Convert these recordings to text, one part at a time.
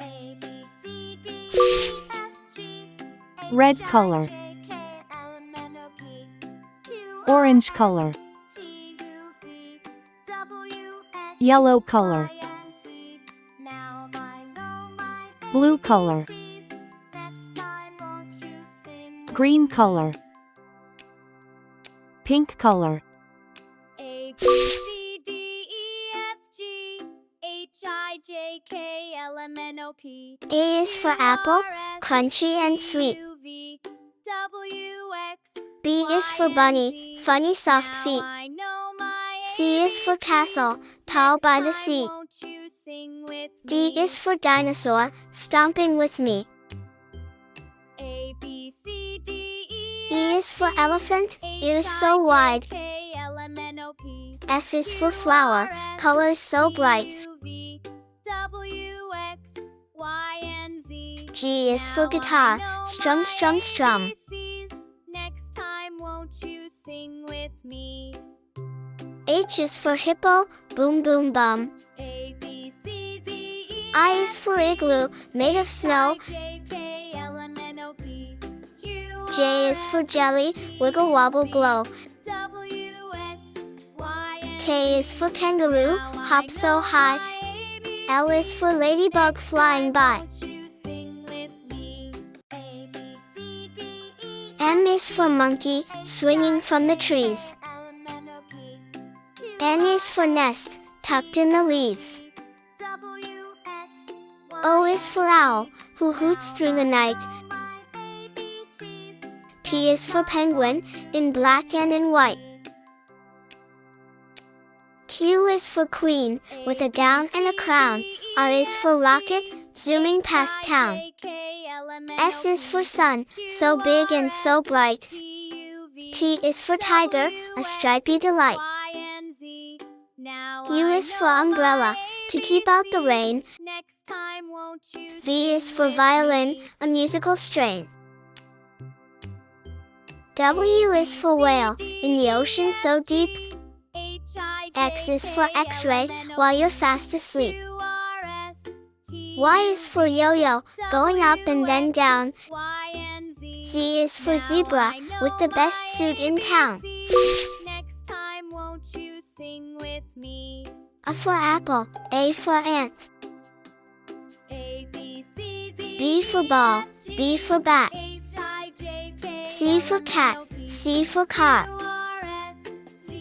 A, B, C, D, E, F, G, H, Red I, color. J, K, L, M, N, O, P, Q, R, Orange S, color. T, U, V, W, X, Yellow color. Y, and Z. Now I know my Blue color. ABCs. Next time won't you sing with Green me? color. Pink color. A, B, C, D, E, F, G, H, I, J, K, L, M, N, O, P. A is for apple, crunchy and sweet. W, X, B is for Y, bunny, and Z. funny soft Now feet. I know my C is for castle, ABCs. tall Next by the time sea. won't you sing with D me? is for dinosaur, stomping with me. A, B, C, D, E, E is for F, G, elephant, ears H, so I, J, wide. K, L, M, N, O, P. F is for Q, flower, R, S, colors so T, bright. U, V, W, X, Y, and Z. G is for Now guitar, I know strum, my strum, strum. ABCs. Next time won't you sing with me? H is for hippo, boom, boom, bum. A, B, C, D, E, I is for igloo, made of H, snow. I, J, K, L, M, N, O, P. Q, J R, is for S, jelly, T, wiggle, U, wobble, V, glow. W, X, Y, and K is for kangaroo, Now I hop so know high. my L is for ladybug, Next flying time by. won't you sing with me? A, B, C, D, E, M is for monkey, swinging from the trees. N is for nest, tucked in the leaves. O is for owl, who hoots through the night. P is for penguin, in black and in white. Q is for queen, with a gown and a crown. R is for rocket, zooming past town. S is for sun, so big and so bright. T is for tiger, a stripy delight. U is for umbrella, to keep out the rain. V is for violin, a musical strain. W is for whale, in the ocean so deep. X is for X-ray, while you're fast asleep. Y is for yo-yo, going up and then down. Z is for zebra, with the best suit in town. Next time won't you sing with me? A for apple, A for ant. A, B, C, D, B for ball, B for bat. H, I, J, K, C for cat, C for car. Q, R, S, T,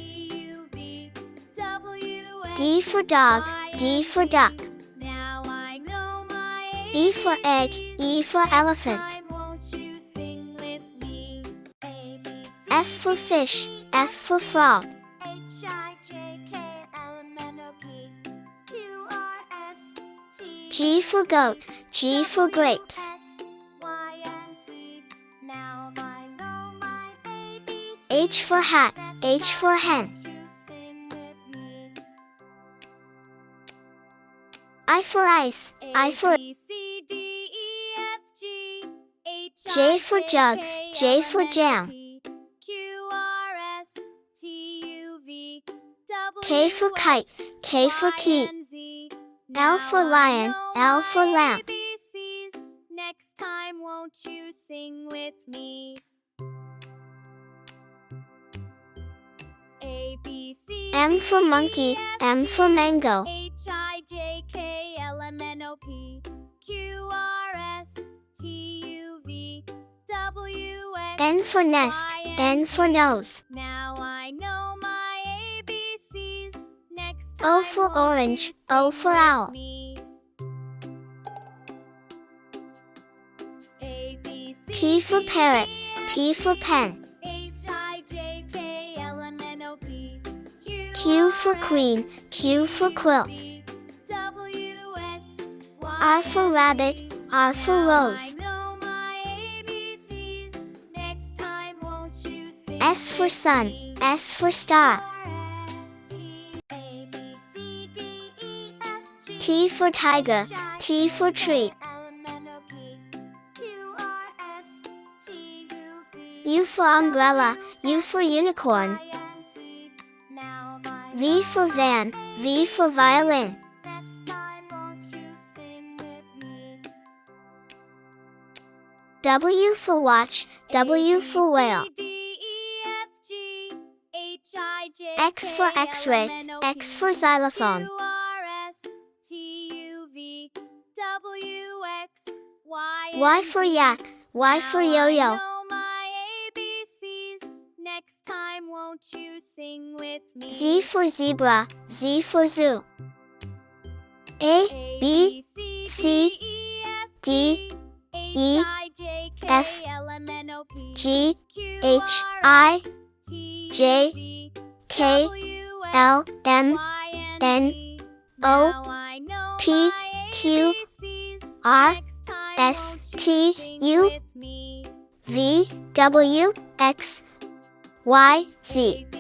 U, V, W, X, D for dog, Y, D and for Z. duck. Now I know my E for egg, ABCs. E for Next elephant. time won't you sing with me? A, B, C, F for fish, D, E, F for frog. H, I, J, K, L, M, N, O, P, Q, R, S, T, G for goat, G for grapes. Y, and Z. Now I know my ABCs. H for hat, H for hen. Won't you sing with me? I for ice, I for A, B, C, D, E, F, G, H, J I, for J, jug, K, J L, for M, N, O, jam. P, Q, R, S, T, U, V, W, K for kite, K for Y, key. and Z. L for Now I lion, know L for my lamp. ABCs. Next time won't you sing with me? A, B, C, M D, for monkey, E, F, M G, for mango. H, I, J, K, L, M, N, O, P, Q, R, S, T, U, V, W, X, N for nest, Y, and N for Z. nose. Now I know my ABCs. Next O time for won't orange, you O sing for with owl. me? A, B, C, P for D, parrot, E, F, P for G, pen. H, I, J, K, L, M, N, O, P, Q for R, S, queen, Q for T, U, quilt. V, W, X, Y, R for and rabbit, Z. R for Now rose. I know my ABCs. Next time won't you sing S for with sun, me? S for star. T for tiger, T for tree. U for umbrella, U for unicorn. V for van, V for violin. Next time won't you sing with me? W for watch, W for whale. X for X-ray, X for xylophone. Y for yak, Y for yo-yo. Next time, won't you sing with me? Z for zebra, Z for zoo. A, B, C, D, E, F, G, H, I, J, K, L, M, N, O, P, Q, R, S, T, U, V, W, X, Y, Z.